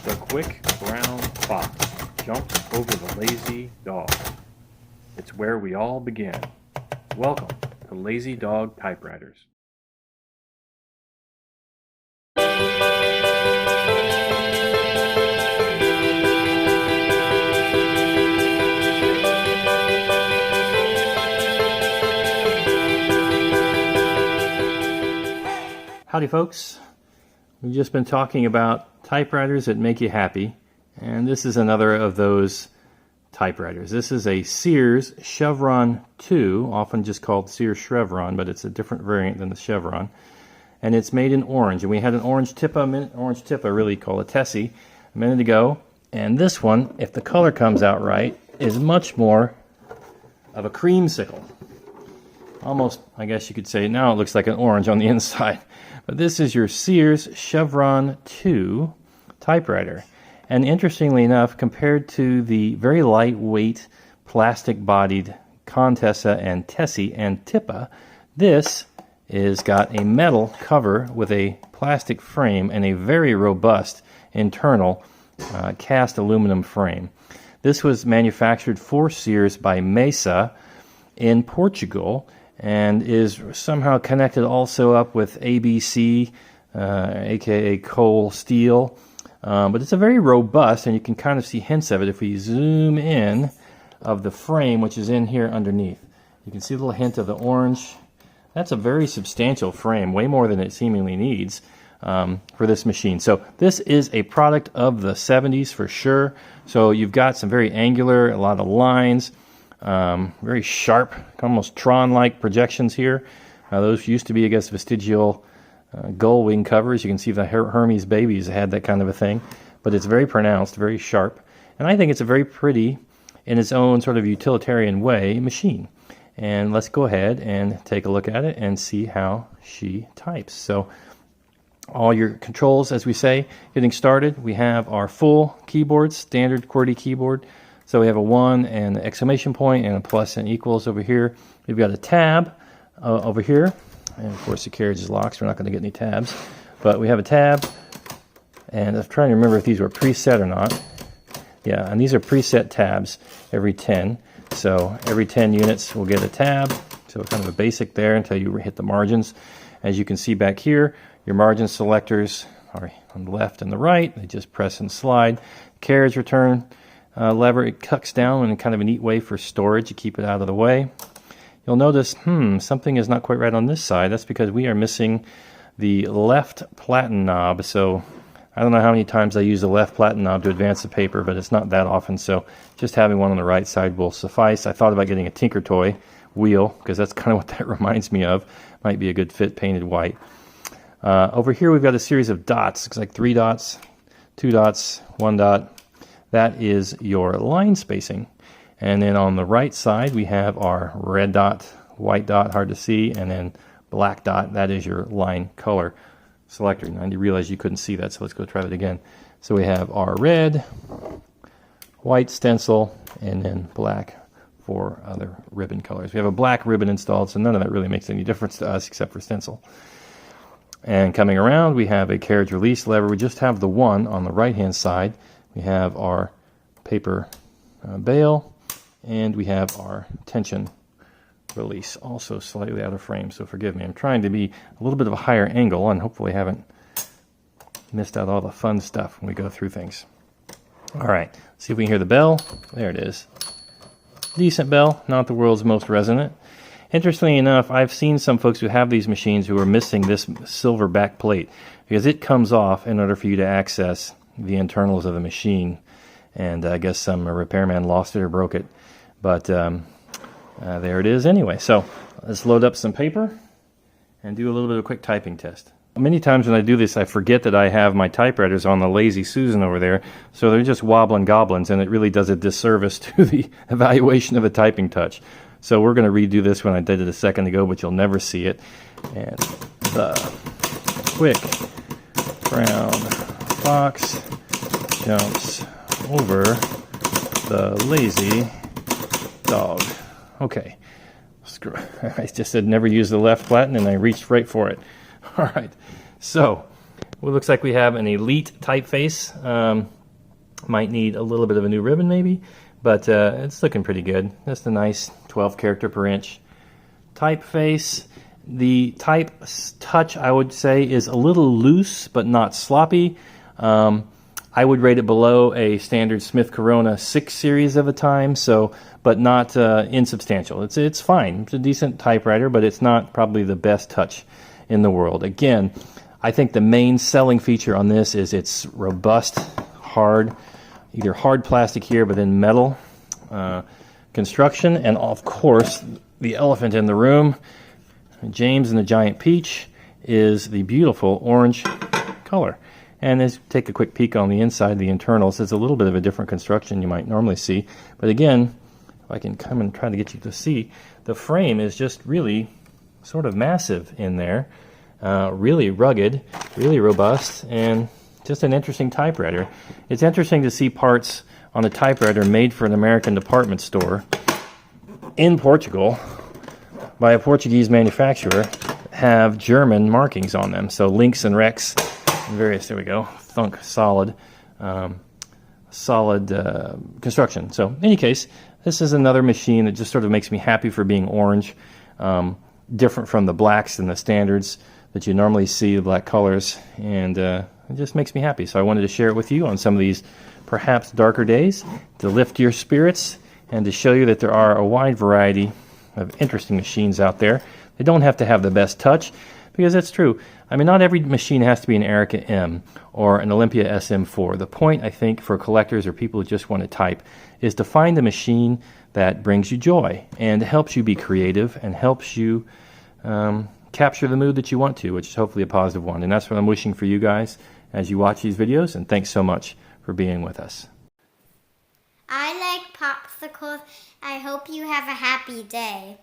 The quick brown fox jumps over the lazy dog. It's where we all begin. Welcome to Lazy Dog Typewriters. Howdy folks, we've just been talking about typewriters that make you happy, and this is another of those typewriters. This is a Sears Chevron II, often just called Sears Chevron, but it's a different variant than the Chevron, and it's made in orange. And we had an orange tip, I really call it Tessie, a minute ago, and this one, if the color comes out right, is much more of a creamsicle. Almost, I guess you could say, now it looks like an orange on the inside. But this is your Sears Chevron II typewriter. And interestingly enough, compared to the very lightweight plastic-bodied Contessa and Tessie and Tippa, this is got a metal cover with a plastic frame and a very robust internal cast aluminum frame. This was manufactured for Sears by Mesa in Portugal, and is somehow connected also up with ABC, aka Cole Steel. But it's a very robust, and you can kind of see hints of it if we zoom in of the frame, which is in here underneath. You can see a little hint of the orange. That's a very substantial frame, way more than it seemingly needs for this machine. So this is a product of the 70s for sure. So you've got some very angular, a lot of lines, very sharp, almost Tron-like projections here. Those used to be, I guess, vestigial gull wing covers. You can see the Hermes babies had that kind of a thing, but it's very pronounced, very sharp, and I think it's a very pretty, in its own sort of utilitarian way, machine. And let's go ahead and take a look at it and see how she types. So all your controls, as we say, getting started, we have our full keyboard, standard QWERTY keyboard. So we have a 1 and an exclamation point and a plus and equals over here. We've got a tab over here. And of course the carriage is locked, so we're not going to get any tabs. But we have a tab, and I'm trying to remember if these were preset or not. Yeah, and these are preset tabs every 10. So every 10 units we'll get a tab. So kind of a basic there until you hit the margins. As you can see back here, your margin selectors are on the left and the right. They just press and slide. Carriage return lever, it cuts down in kind of a neat way for storage. You keep it out of the way. You'll notice, something is not quite right on this side. That's because we are missing the left platen knob. So I don't know how many times I use the left platen knob to advance the paper, but it's not that often. So just having one on the right side will suffice. I thought about getting a Tinker Toy wheel, because that's kind of what that reminds me of. Might be a good fit painted white. Over here we've got a series of dots. Looks like 3 dots, 2 dots, 1 dot. That is your line spacing. And then on the right side, we have our red dot, white dot, hard to see, and then black dot. That is your line color selector. And I realized you couldn't see that, so let's go try that again. So we have our red, white stencil, and then black for other ribbon colors. We have a black ribbon installed, so none of that really makes any difference to us except for stencil. And coming around, we have a carriage release lever. We just have the one on the right-hand side. We have our paper bail, and we have our tension release, also slightly out of frame, so forgive me. I'm trying to be a little bit of a higher angle and hopefully haven't missed out all the fun stuff when we go through things. All right, see if we can hear the bell. There it is. Decent bell, not the world's most resonant. Interestingly enough, I've seen some folks who have these machines who are missing this silver back plate because it comes off in order for you to access the internals of the machine, and I guess some repairman lost it or broke it, but there it is anyway. So let's load up some paper and do a little bit of a quick typing test. Many times when I do this, I forget that I have my typewriters on the Lazy Susan over there, so they're just wobbling goblins, and it really does a disservice to the evaluation of a typing touch. So we're going to redo this when I did it a second ago, but you'll never see it. And the quick brown fox jumps over the lazy dog. Okay. Screw. I just said never use the left platen, and I reached right for it. All right. So Well, it looks like we have an Elite typeface. Might need a little bit of a new ribbon maybe, but it's looking pretty good. Just a nice 12 character per inch typeface. The type touch, I would say, is a little loose but not sloppy. I would rate it below a standard Smith Corona 6 series of a time, but not insubstantial. It's fine. It's a decent typewriter, but it's not probably the best touch in the world. Again, I think the main selling feature on this is its robust, either hard plastic here, but then metal construction, and of course, the elephant in the room, James and the Giant Peach, is the beautiful orange color. And as you take a quick peek on the inside, the internals, it's a little bit of a different construction you might normally see. But again, if I can come and try to get you to see, the frame is just really sort of massive in there. Really rugged, really robust, and just an interesting typewriter. It's interesting to see parts on a typewriter made for an American department store in Portugal by a Portuguese manufacturer have German markings on them. So links and Rex and various, there we go, thunk, solid construction. So in any case, this is another machine that just sort of makes me happy for being orange, different from the blacks and the standards that you normally see, the black colors, and it just makes me happy. So I wanted to share it with you on some of these perhaps darker days to lift your spirits and to show you that there are a wide variety of interesting machines out there. They don't have to have the best touch, because that's true. I mean, not every machine has to be an Erica M or an Olympia SM4. The point, I think, for collectors or people who just want to type is to find the machine that brings you joy and helps you be creative and helps you capture the mood that you want to, which is hopefully a positive one. And that's what I'm wishing for you guys as you watch these videos, and thanks so much for being with us. I like popsicles. I hope you have a happy day.